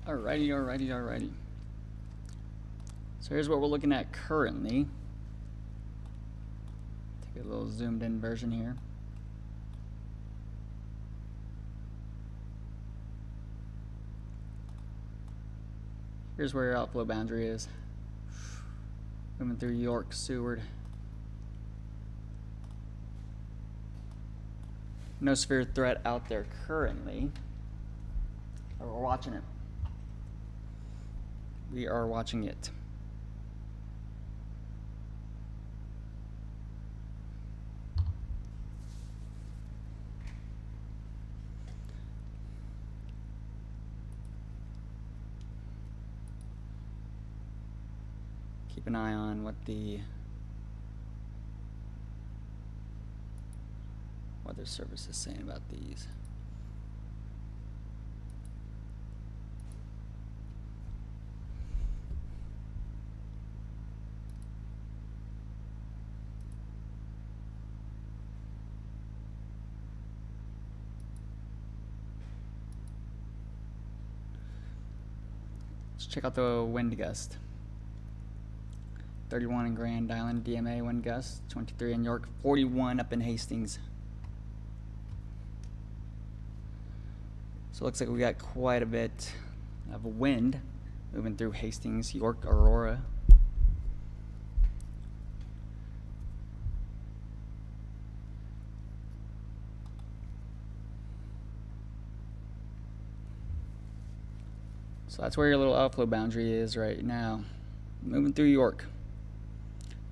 Alrighty. So here's what we're looking at currently. Take a little zoomed in version here. Here's where your outflow boundary is. Moving through York, Seward. No severe threat out there currently. We're watching it. We are watching it. Keep an eye on what the weather service is saying about these. Let's check out the wind gust. 31 in Grand Island, DMA wind gust. 23 in York, 41 up in Hastings. So it looks like we got quite a bit of wind moving through Hastings, York, Aurora. So that's where your little outflow boundary is right now. Moving through York,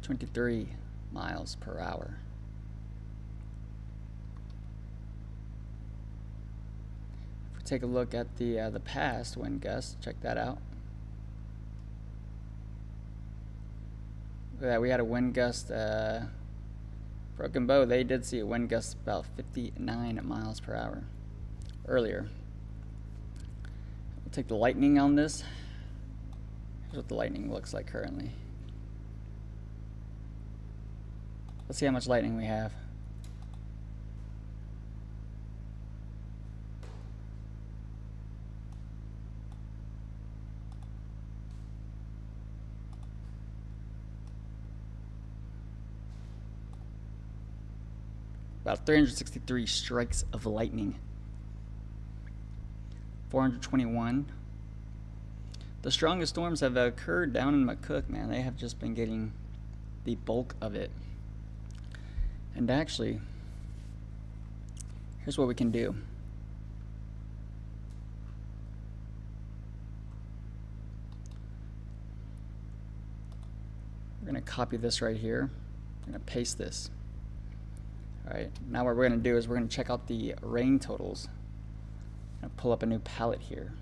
23 miles per hour. If we take a look at the past wind gusts, check that out. Look at that, we had a wind gust, Broken Bow, they did see a wind gust about 59 miles per hour earlier. We'll take the lightning on this. Here's what the lightning looks like currently. Let's see how much lightning we have. About 363 strikes of lightning. 421. The strongest storms have occurred down in McCook, man. They have just been getting the bulk of it. And actually, here's what we can do. We're going to copy this right here. We're going to paste this. All right, now what we're going to do is we're going to check out the rain totals. I'm going to pull up a new palette here.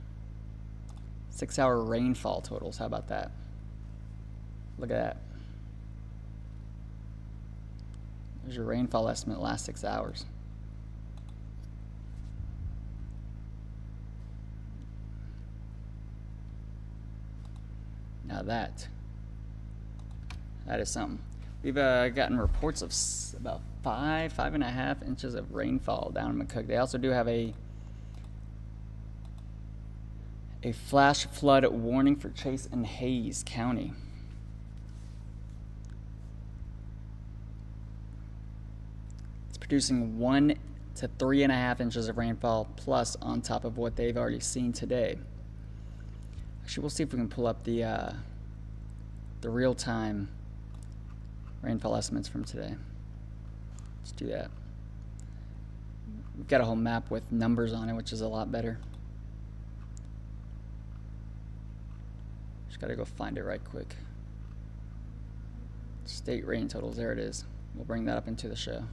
6-hour rainfall totals. How about that? Look at that. There's your rainfall estimate last 6 hours. Now that is something. We've gotten reports of about 5.5 inches of rainfall down in McCook. They also do have a flash flood warning for Chase and Hayes County. Producing 1 to 3.5 inches of rainfall plus on top of what they've already seen today. Actually, we'll see if we can pull up the real-time rainfall estimates from today. Let's do that. We've got a whole map with numbers on it, which is a lot better. Just gotta go find it right quick. State rain totals, there it is. We'll bring that up into the show.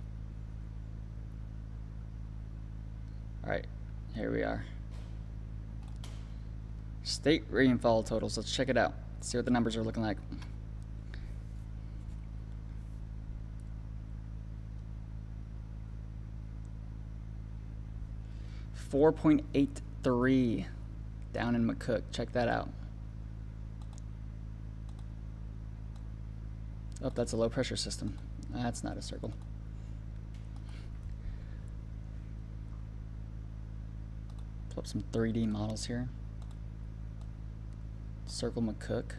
Alright, here we are. State rainfall totals. Let's check it out. See what the numbers are looking like. .83 down in McCook. Check that out. Oh, that's a low pressure system. That's not a circle. Pull up some 3D models here. Circle McCook.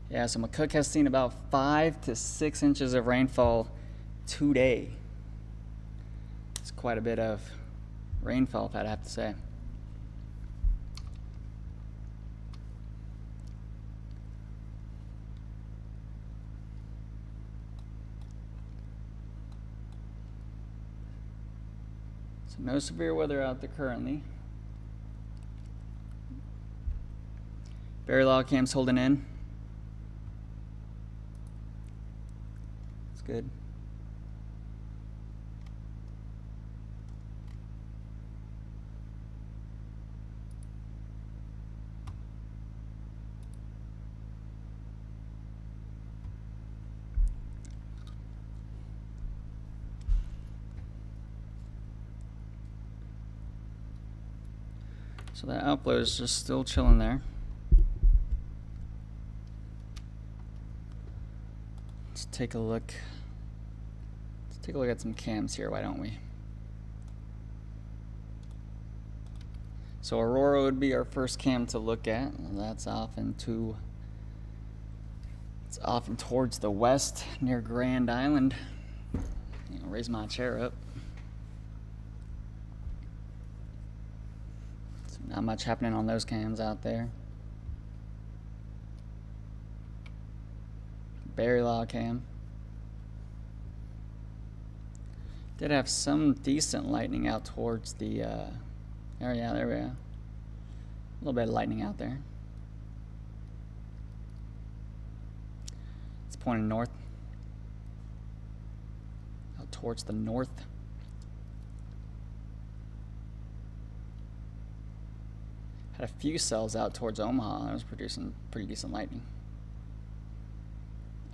Yeah, so McCook has seen about 5 to 6 inches of rainfall today. It's quite a bit of rainfall, if I'd have to say. So no severe weather out there currently. Berry log cam's holding in. It's good. So that outflow is just still chilling there. Let's take a look. Let's take a look at some cams here, why don't we? So Aurora would be our first cam to look at. That's off into, it's off and towards the west near Grand Island. Raise my chair up. So not much happening on those cams out there. Berry log cam. Did have some decent lightning out towards the there we go. A little bit of lightning out there. It's pointing north. Out towards the north. Had a few cells out towards Omaha that was producing pretty decent lightning.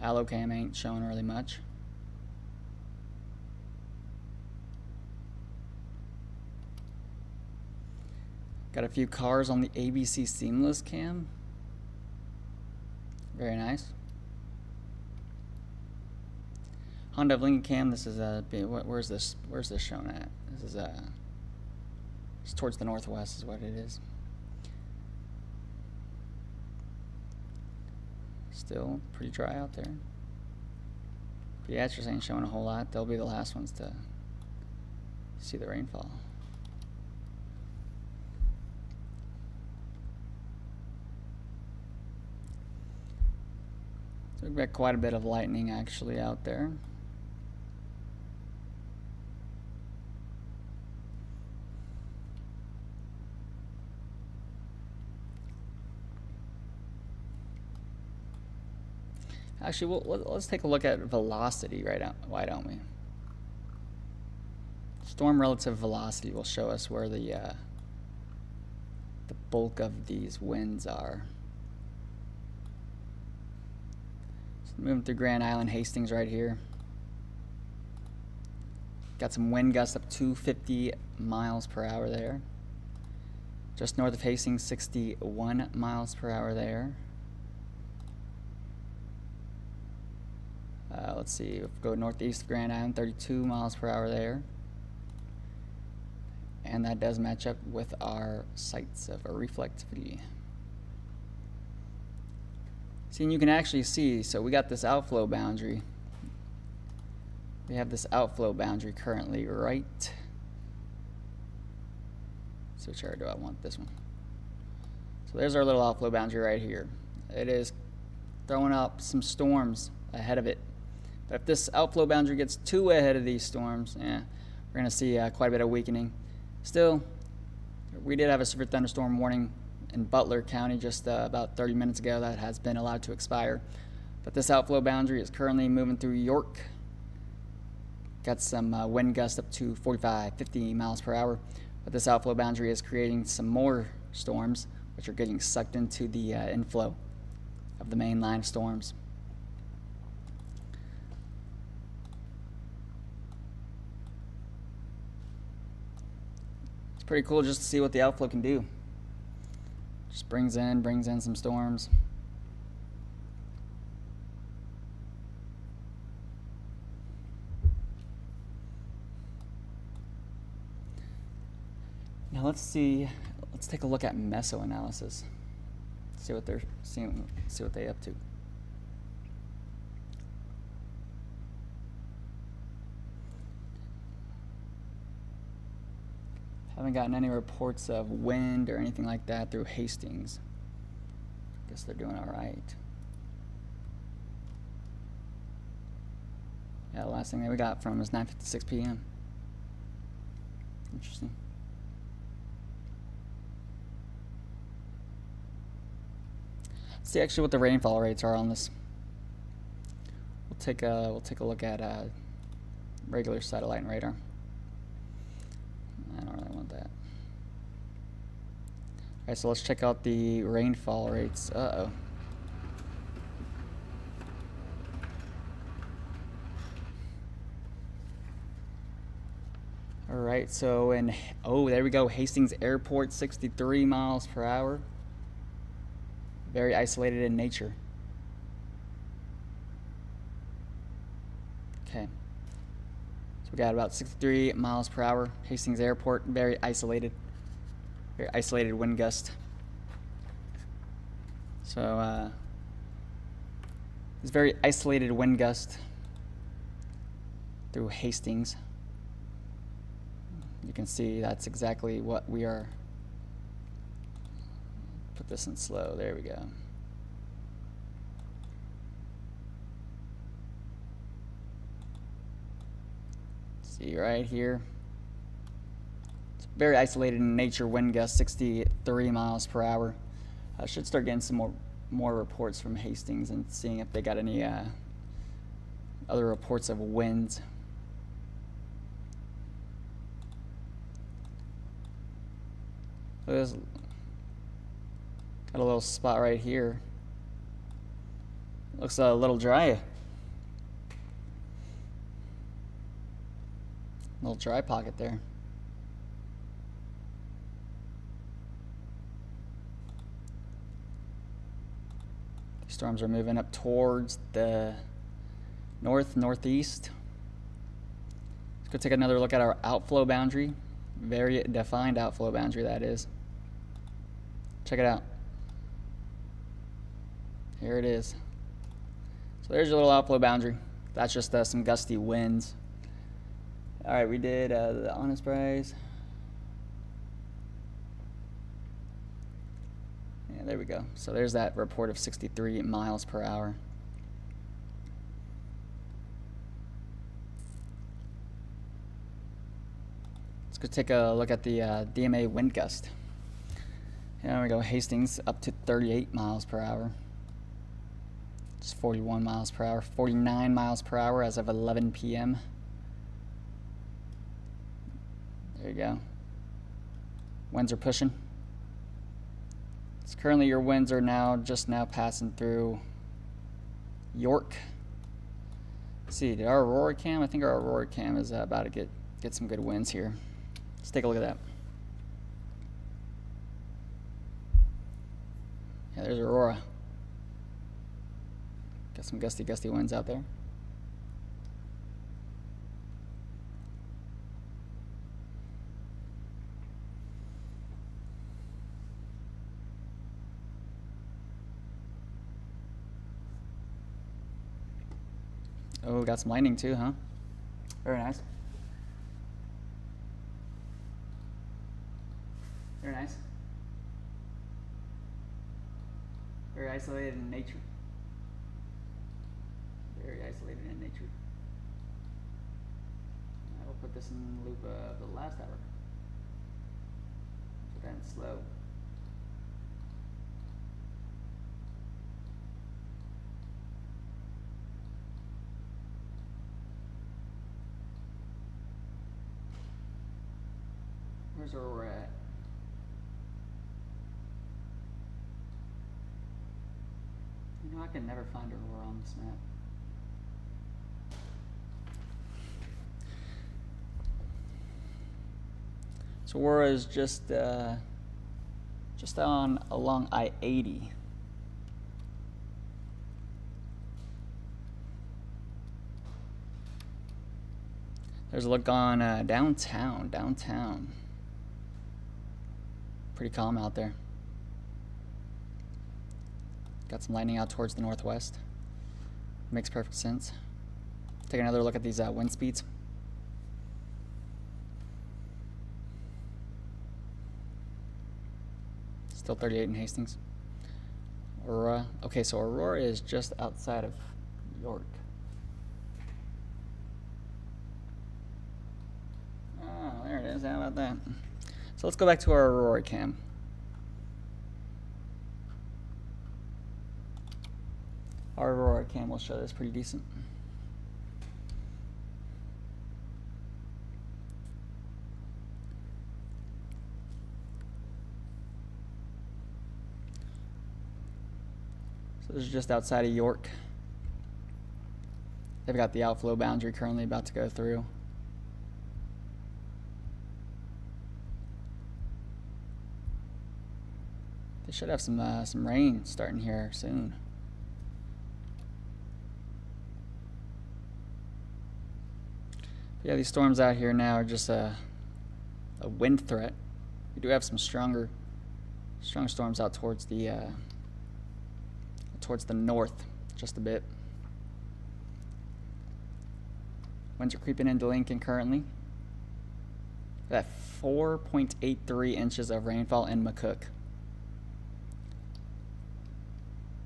Allocam ain't showing really much. Got a few cars on the ABC Seamless cam. Very nice. Honda of Lincoln cam. This is where's this? Where's this shown at? This is it's towards the northwest is what it is. Still pretty dry out there. Beatrice ain't showing a whole lot. They'll be the last ones to see the rainfall. So we've got quite a bit of lightning actually out there. Actually, let's take a look at velocity right now. Why don't we? Storm relative velocity will show us where the bulk of these winds are. So moving through Grand Island, Hastings right here. Got some wind gusts up to 50 miles per hour there. Just north of Hastings, 61 miles per hour there. Let's see, we'll go northeast of Grand Island, 32 miles per hour there. And that does match up with our sites of reflectivity. See, and you can actually see, so we got this outflow boundary. We have this outflow boundary currently right. So which area do I want? This one. So there's our little outflow boundary right here. It is throwing up some storms ahead of it. But if this outflow boundary gets too ahead of these storms, we're going to see quite a bit of weakening. Still, we did have a severe thunderstorm warning in Butler County just about 30 minutes ago that has been allowed to expire. But this outflow boundary is currently moving through York. Got some wind gusts up to 45, 50 miles per hour. But this outflow boundary is creating some more storms, which are getting sucked into the inflow of the main line of storms. It's pretty cool just to see what the outflow can do. Just brings in some storms. let's see. Let's take a look at meso-analysis. See what they're seeing. See what they're up to. Haven't gotten any reports of wind or anything like that through Hastings. Guess they're doing all right. Yeah, the last thing that we got from is 9:56 p.m. Interesting. See actually what the rainfall rates are on this. We'll take a look at regular satellite and radar. I don't really want that. Alright, so let's check out the rainfall rates. Uh-oh. Alright, so there we go, Hastings Airport, 63 miles per hour. Very isolated in nature. Okay. So we got about 63 miles per hour. Hastings Airport, very isolated. Very isolated wind gust. So, this very isolated wind gust through Hastings. You can see that's exactly what we are. Put this in slow. There we go. See right here. It's very isolated in nature. Wind gust 63 miles per hour. I should start getting some more reports from Hastings and seeing if they got any other reports of winds. There's got a little spot right here. Looks a little dry. Little dry pocket there. Storms are moving up towards the northeast. Let's go take another look at our outflow boundary. Very defined outflow boundary, that is. Check it out. Here it is. So there's your little outflow boundary. That's just some gusty winds. All right, we did the honest price. Yeah, there we go. So there's that report of 63 miles per hour. Let's go take a look at the DMA wind gust. There we go, Hastings up to 38 miles per hour. It's 41 miles per hour, 49 miles per hour as of 11 p.m. There you go. Winds are pushing. So currently your winds are just now passing through York. Let's see, did our Aurora cam? I think our Aurora cam is about to get some good winds here. Let's take a look at that. Yeah, there's Aurora. Got some gusty winds out there. Oh, got some lightning too, huh? Very nice. Very nice. Very isolated in nature. Very isolated in nature. I will put this in the loop of the last hour. Put that in slow. Where's Aurora at? You know, I can never find Aurora on this map. So Aurora is just along I-80. There's a look on downtown. Pretty calm out there. Got some lightning out towards the northwest. Makes perfect sense. Take another look at these wind speeds. Still 38 in Hastings. Aurora. Okay, so Aurora is just outside of York. Oh, there it is. How about that? So let's go back to our Aurora cam. Our Aurora cam will show this pretty decent. So this is just outside of York. They've got the outflow boundary currently about to go through. They should have some rain starting here soon. Yeah, these storms out here now are just a wind threat. We do have some strong storms out towards the north, just a bit. Winds are creeping into Lincoln currently. That 4.83 inches of rainfall in McCook.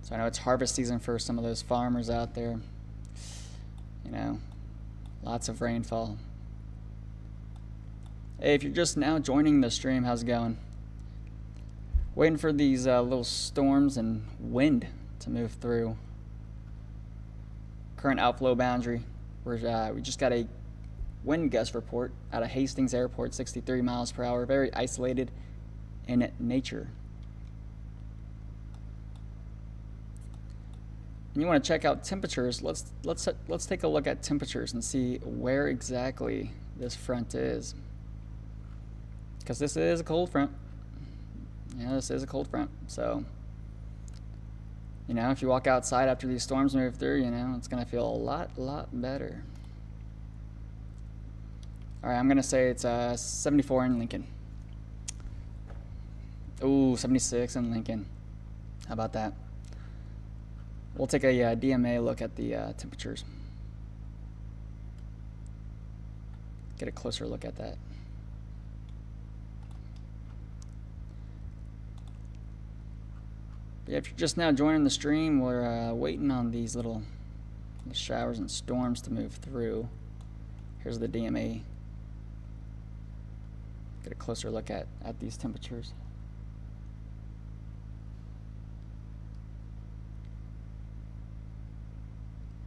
So I know it's harvest season for some of those farmers out there. You know, lots of rainfall. Hey, if you're just now joining the stream, how's it going? Waiting for these little storms and wind to move through. Current outflow boundary. We just got a wind gust report out of Hastings Airport, 63 miles per hour. Very isolated in nature. And you want to check out temperatures. Let's take a look at temperatures and see where exactly this front is. Because this is a cold front. Yeah, this is a cold front. So, you know, if you walk outside after these storms move through, you know, it's going to feel a lot better. All right, I'm going to say it's 74 in Lincoln. Ooh, 76 in Lincoln. How about that? We'll take a DMA look at the temperatures. Get a closer look at that. But yeah, if you're just now joining the stream, we're waiting on these little showers and storms to move through. Here's the DMA. Get a closer look at these temperatures.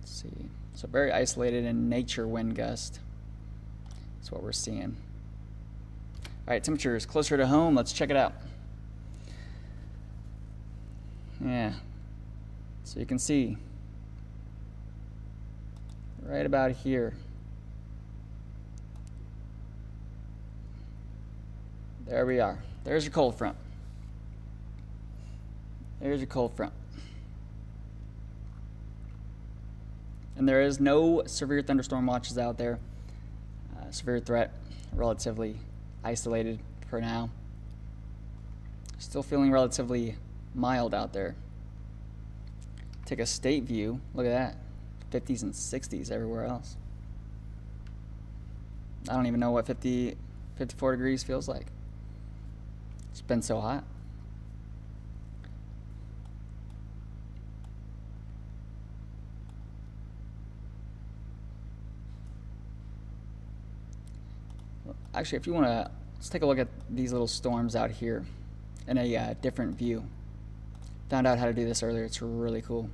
Let's see. So very isolated in nature wind gust. That's what we're seeing. All right, temperatures closer to home. Let's check it out. Yeah, so you can see right about here. There we are. There's your cold front. There's your cold front. And there is no severe thunderstorm watches out there. Severe threat, relatively isolated for now. Still feeling relatively mild out there. Take a state view. Look at that. 50s and 60s everywhere else. I don't even know what 54 degrees feels like. It's been so hot. Actually, if you want to, let's take a look at these little storms out here in a different view. Found out how to do this earlier. It's really cool.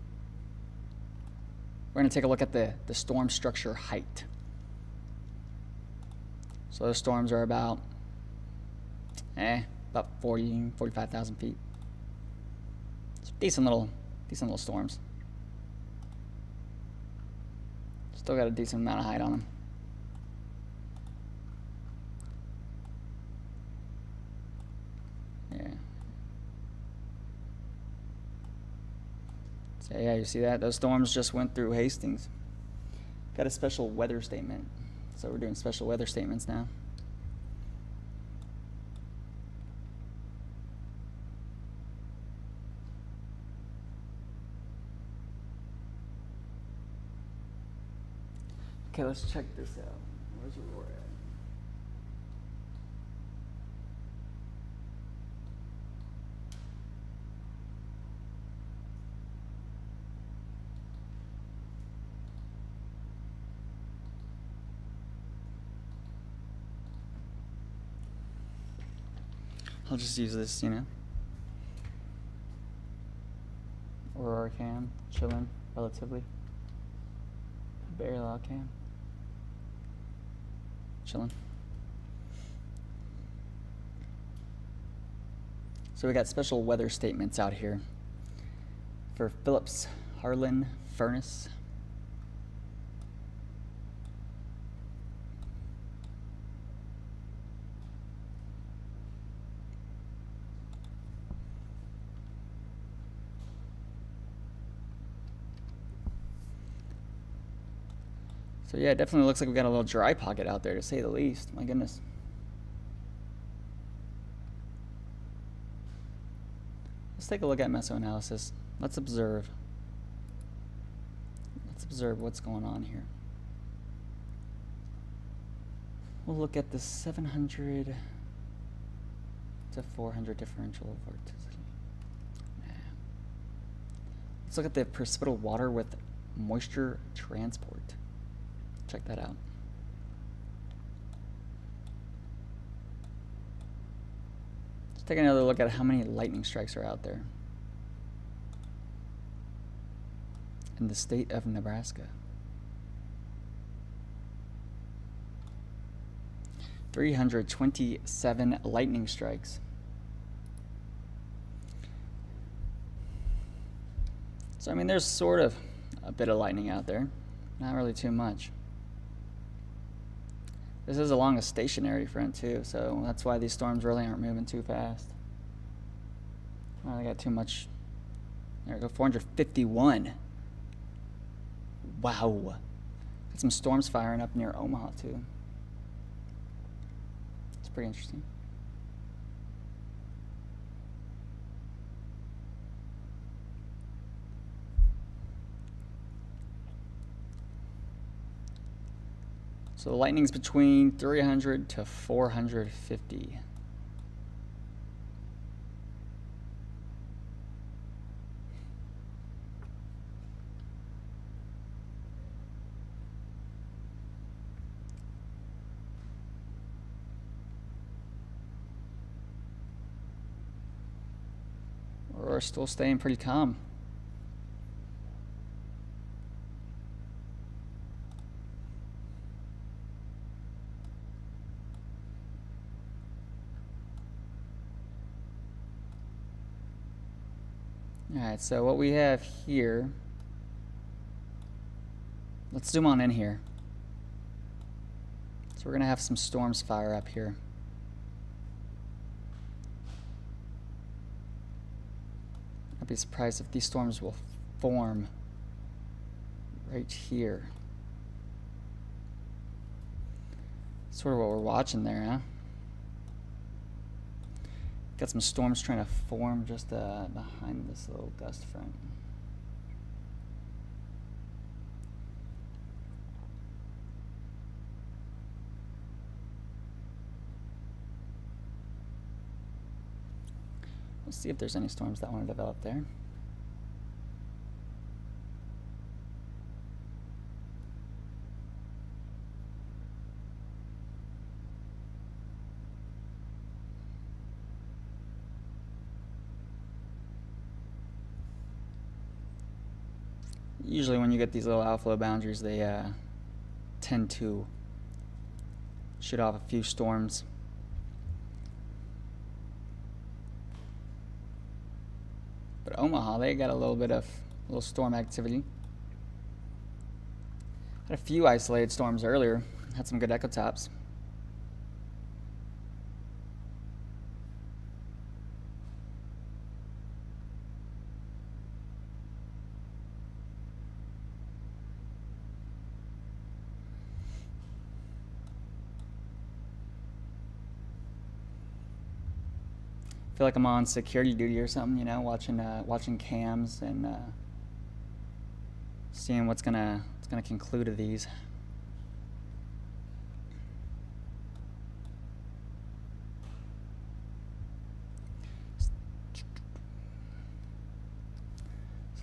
We're going to take a look at the storm structure height. So those storms are about 45,000 feet. It's decent little storms. Still got a decent amount of height on them. Yeah. So yeah, you see that? Those storms just went through Hastings. Got a special weather statement. So we're doing special weather statements now. Okay, let's check this out. Where's Aurora at? I'll just use this, you know. Aurora cam, chilling, relatively. Barely log cam. Chilling. So we got special weather statements out here for Phillips, Harlan, Furnace. So yeah, it definitely looks like we got a little dry pocket out there, to say the least. My goodness. Let's take a look at mesoanalysis. Let's observe. Let's observe what's going on here. We'll look at the 700 to 400 differential vorticity. Let's look at the precipitable water with moisture transport. Check that out. Let's take another look at how many lightning strikes are out there in the state of Nebraska. 327 lightning strikes. So, I mean, there's sort of a bit of lightning out there. Not really too much. This is along a stationary front too, so that's why these storms really aren't moving too fast. Oh, they got too much. There we go, 451. Wow. Got some storms firing up near Omaha too. It's pretty interesting. So the lightning's between 300 to 450. We're still staying pretty calm. Alright, so what we have here, let's zoom on in here. So we're going to have some storms fire up here. I'd be surprised if these storms will form right here. Sort of what we're watching there, huh? Got some storms trying to form just behind this little gust front. Let's see if there's any storms that want to develop there. Usually when you get these little outflow boundaries, they tend to shoot off a few storms. But Omaha, they got a little bit of storm activity. Had a few isolated storms earlier. Had some good echo tops. Feel like I'm on security duty or something, you know, watching cams and seeing what's gonna conclude of these.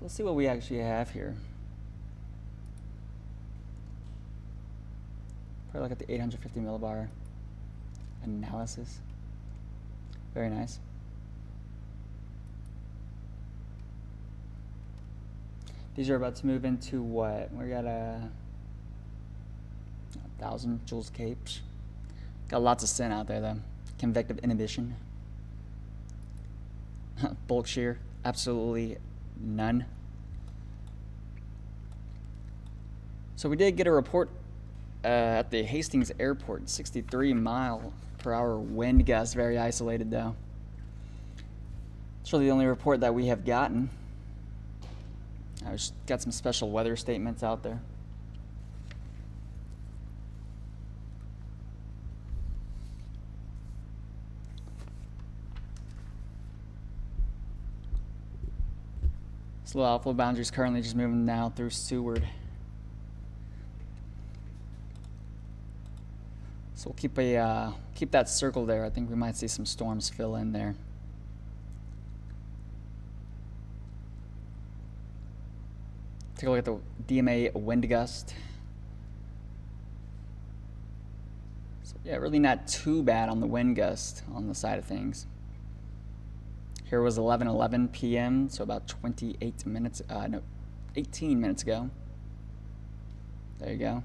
let's see what we actually have here. Probably look at the 850 millibar analysis. Very nice. These are about to move into what? We got 1,000 joules capes. Got lots of sin out there though. Convective inhibition. Bulk shear, absolutely none. So we did get a report at the Hastings Airport, 63-mile-per-hour wind gust, very isolated though. It's really the only report that we have gotten. I've got some special weather statements out there. This low outflow boundary is currently just moving now through Seward. So we'll keep that circle there. I think we might see some storms fill in there. Take a look at the DMA wind gust. So yeah, really not too bad on the wind gust on the side of things. Here was 11:11 p.m., so about 18 minutes ago. There you go.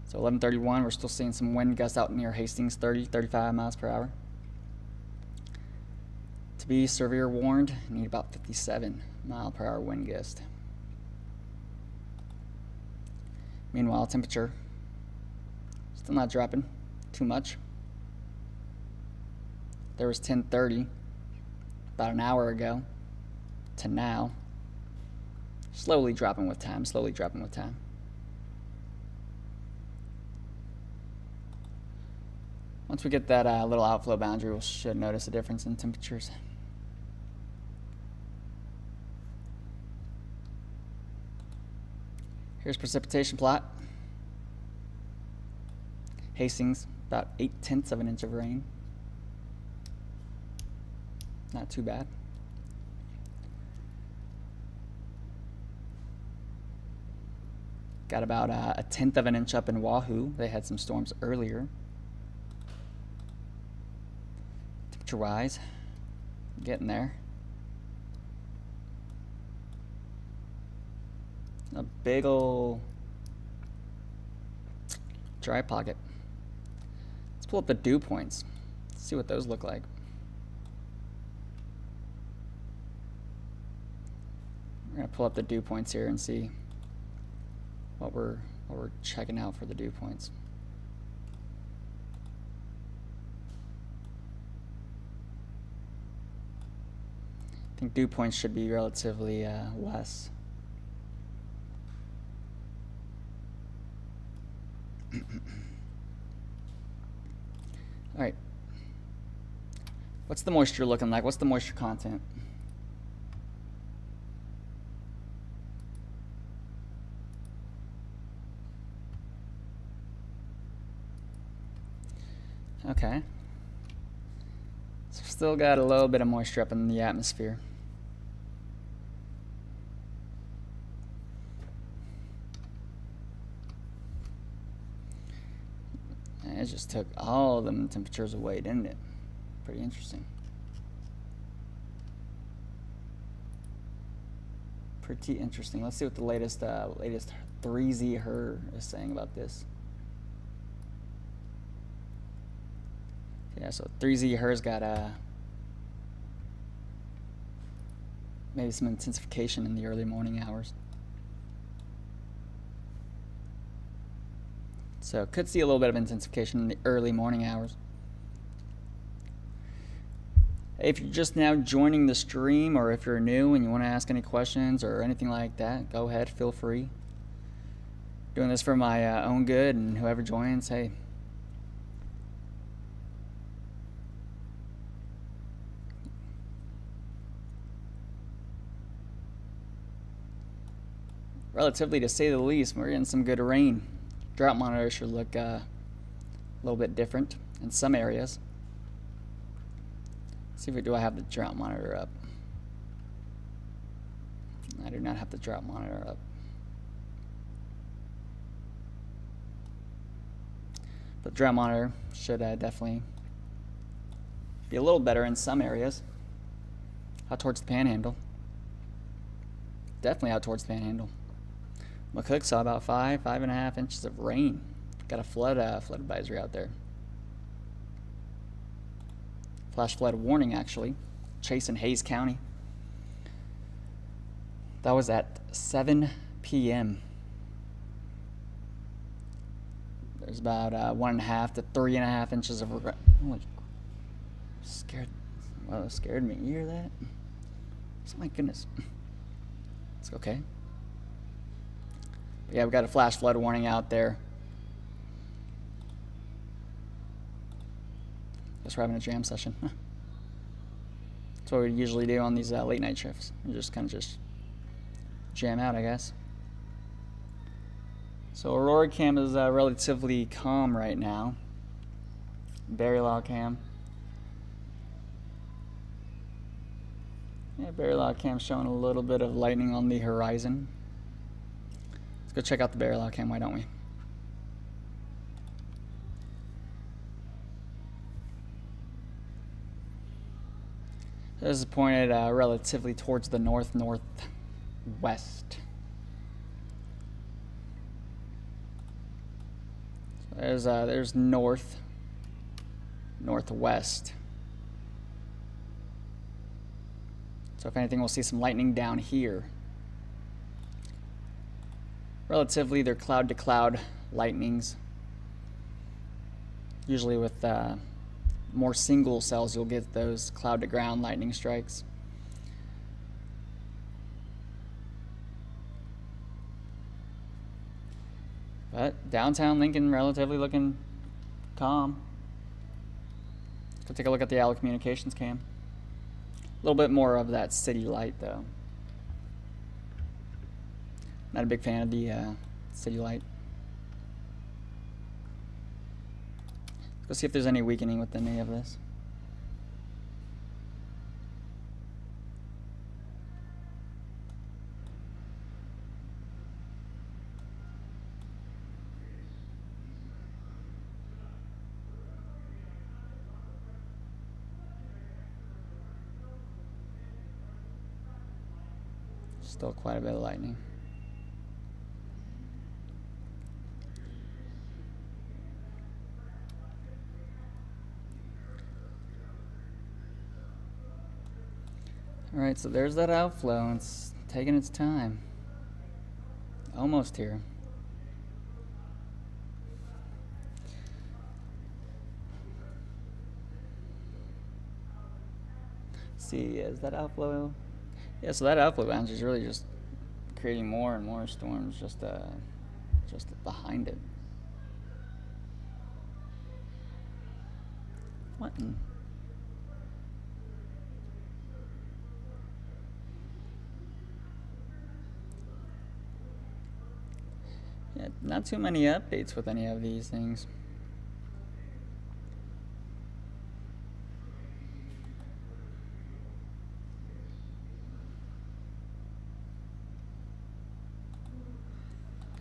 So 11:31, we're still seeing some wind gusts out near Hastings, 35 miles per hour. To be severe warned, you need about 57-mile-per-hour wind gust. Meanwhile, temperature still not dropping too much. There was 10:30 about an hour ago to now. Slowly dropping with time, slowly dropping with time. Once we get that little outflow boundary, we should notice a difference in temperatures. Here's precipitation plot. Hastings, about 0.8 of an inch of rain. Not too bad. Got about 1/10 of an inch up in Wahoo. They had some storms earlier. Temperature-wise, getting there. A big ol' dry pocket. Let's pull up the dew points. See what those look like. We're gonna pull up the dew points here and see what we're checking out for the dew points. I think dew points should be relatively less. All right. What's the moisture looking like? What's the moisture content? Okay. So still got a little bit of moisture up in the atmosphere. And it just took all of them temperatures away, didn't it? Pretty interesting. Pretty interesting. Let's see what the latest 3Z HER is saying about this. Yeah, so 3Z HER's got maybe some intensification in the early morning hours. So could see a little bit of intensification in the early morning hours. If you're just now joining the stream, or if you're new and you want to ask any questions or anything like that, go ahead, feel free. Doing this for my own good, and whoever joins, hey. Relatively, to say the least, we're getting some good rain. Drought monitor should look a little bit different in some areas. Let's see if do I have the drought monitor up. I do not have the drought monitor up. But the drought monitor should definitely be a little better in some areas. Out towards the Panhandle. Definitely out towards the Panhandle. McCook saw about 5.5 inches of rain. Got a flood advisory out there. Flash flood warning, actually. Chase and Hayes County. That was at 7 p.m. There's about 1.5 to 3.5 inches of rain. Holy, scared. Well, it scared me. You hear that? Oh my goodness. It's okay. But yeah, we've got a flash flood warning out there. Guess we're having a jam session. That's what we usually do on these late night shifts. We just kind of jam out, I guess. So Aurora Cam is relatively calm right now. Berry Log Cam. Yeah, Berry Log Cam showing a little bit of lightning on the horizon. Let's go check out the Berry Log Cam, why don't we? This is pointed relatively towards the northwest. So there's northwest. So if anything, we'll see some lightning down here. Relatively, they're cloud to cloud lightnings. Usually with more single cells, you'll get those cloud to ground lightning strikes. But downtown Lincoln relatively looking calm. Let's go take a look at the Allo Communications cam. A little bit more of that city light though. Not a big fan of the city light. Let's see if there's any weakening with any of this. Still quite a bit of lightning. Alright, so there's that outflow, and it's taking its time. Almost here. Let's see, is that outflow? Yeah, so that outflow bounce is really just creating more and more storms just behind it. What in? Yeah, not too many updates with any of these things.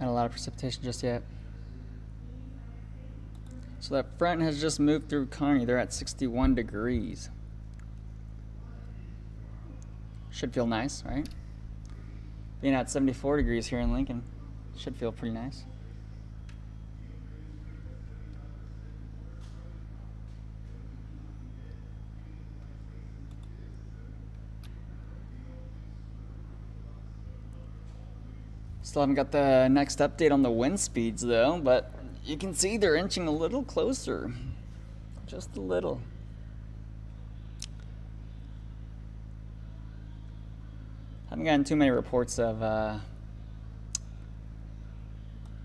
Not a lot of precipitation just yet. So that front has just moved through Kearney. They're at 61 degrees. Should feel nice, right? Being at 74 degrees here in Lincoln should feel pretty nice. Still haven't got the next update on the wind speeds though, but you can see they're inching a little closer. Just a little. Haven't gotten too many reports of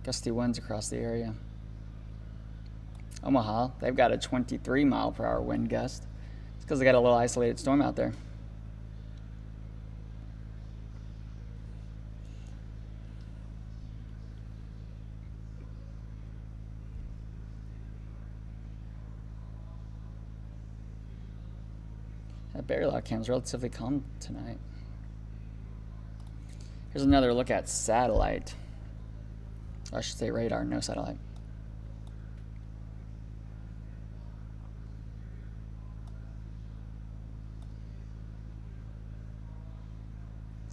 gusty winds across the area. Omaha, they've got a 23 mile per hour wind gust. It's because they got a little isolated storm out there. That Berry Log Cam's relatively calm tonight. Here's another look at satellite. I should say radar, no satellite.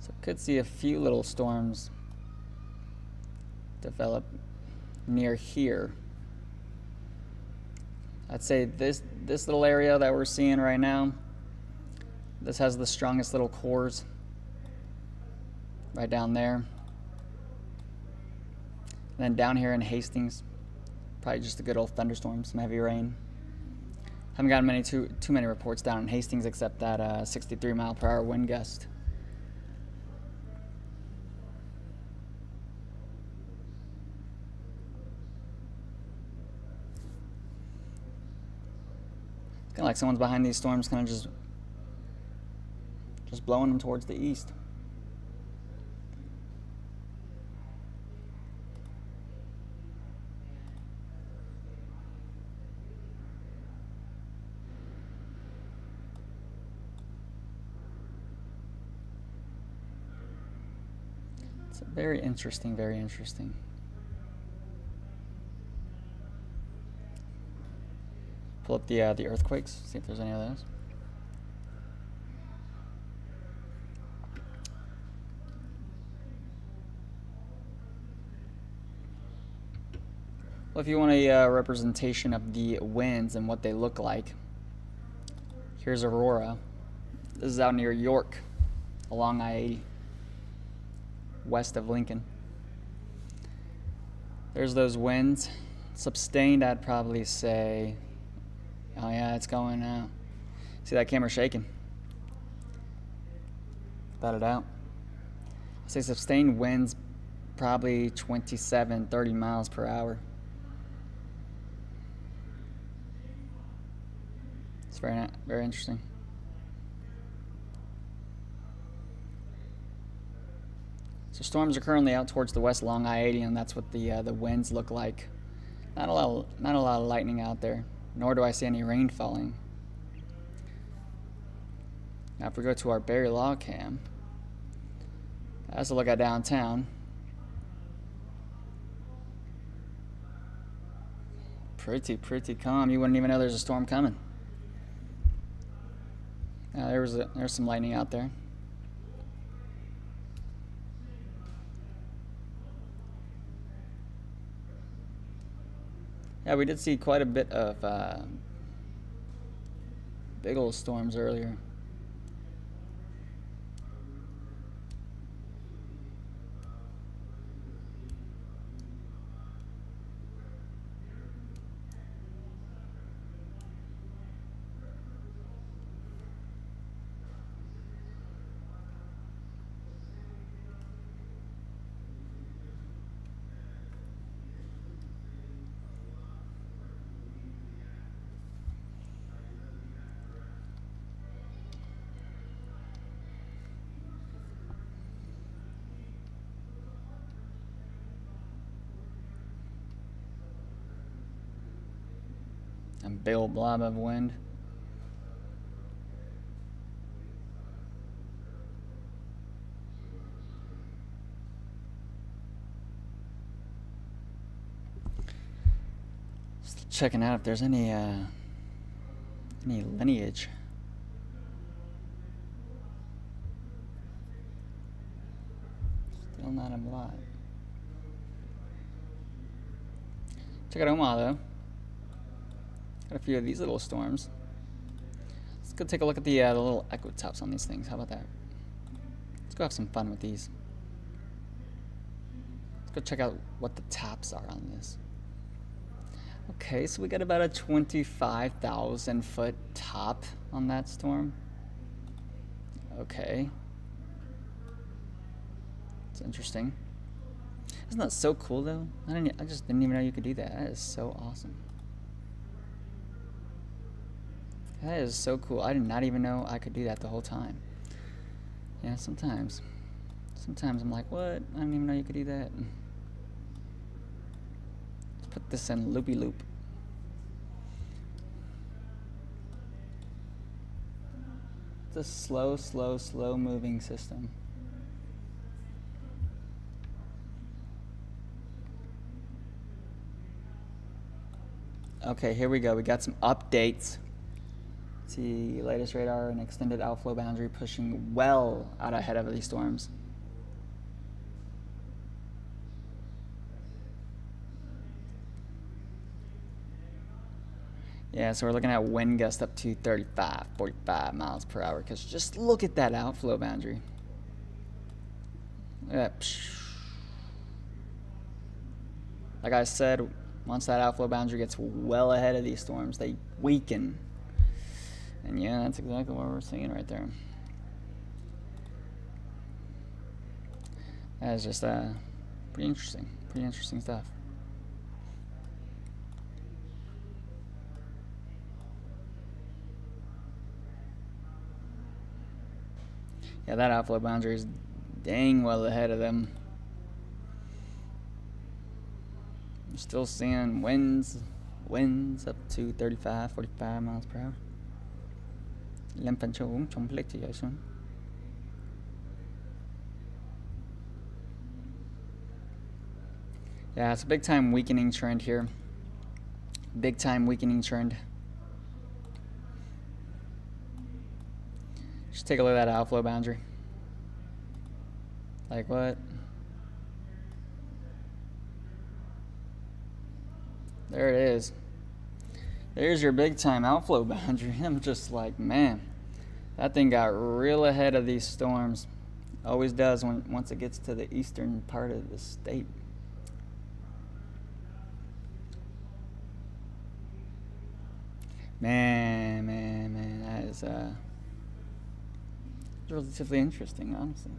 So could see a few little storms develop near here. I'd say this little area that we're seeing right now, this has the strongest little cores right down there. And then down here in Hastings, probably just a good old thunderstorm, some heavy rain. Haven't gotten too many reports down in Hastings except that 63 mile per hour wind gust. It's kind of like someone's behind these storms, kind of just blowing them towards the east. It's very interesting, very interesting. Pull up the earthquakes, see if there's any of those. Well, if you want a representation of the winds and what they look like, here's Aurora. This is out near York, along I-80, west of Lincoln. There's those winds. Sustained, I'd probably say, oh yeah, it's going now. See that camera shaking? Without a doubt. I'd say sustained winds, probably 27, 30 miles per hour. It's very, very interesting. So storms are currently out towards the west along I-80, and that's what the winds look like. Not a lot of lightning out there, nor do I see any rain falling. Now, if we go to our Barry log cam, that's a look at downtown. Pretty calm. You wouldn't even know there's a storm coming. There's some lightning out there. Yeah, we did see quite a bit of big old storms earlier. A big old blob of wind. Just checking out if there's any lineage. Still not a lot. Check out Omaha though. Got a few of these little storms. Let's go take a look at the little echo tops on these things. How about that? Let's go have some fun with these. Let's go check out what the tops are on this. Okay, so we got about a 25,000 foot top on that storm. Okay. It's interesting. Isn't that so cool though? I just didn't even know you could do that. That is so awesome. That is so cool. I did not even know I could do that the whole time. Yeah, sometimes I'm like, what? I didn't even know you could do that. Let's put this in loopy loop. It's a slow moving system. Okay, here we go. We got some updates. See, latest radar and extended outflow boundary pushing well out ahead of these storms. Yeah, so we're looking at wind gust up to 35, 45 miles per hour. Because just look at that outflow boundary. Look at that. Like I said, once that outflow boundary gets well ahead of these storms, they weaken. And yeah, that's exactly what we're seeing right there. That is just pretty interesting stuff. Yeah, that outflow boundary is dang well ahead of them. You're still seeing winds up to 35, 45 miles per hour. 5 chỗ trong plek thì vậy xuống. Yeah, it's a big time weakening trend here. Big time weakening trend. Just take a look at that outflow boundary. Like what? There it is. There's your big time outflow boundary. I'm just like, man, that thing got real ahead of these storms. Always does once it gets to the eastern part of the state. Man, that is relatively interesting, honestly.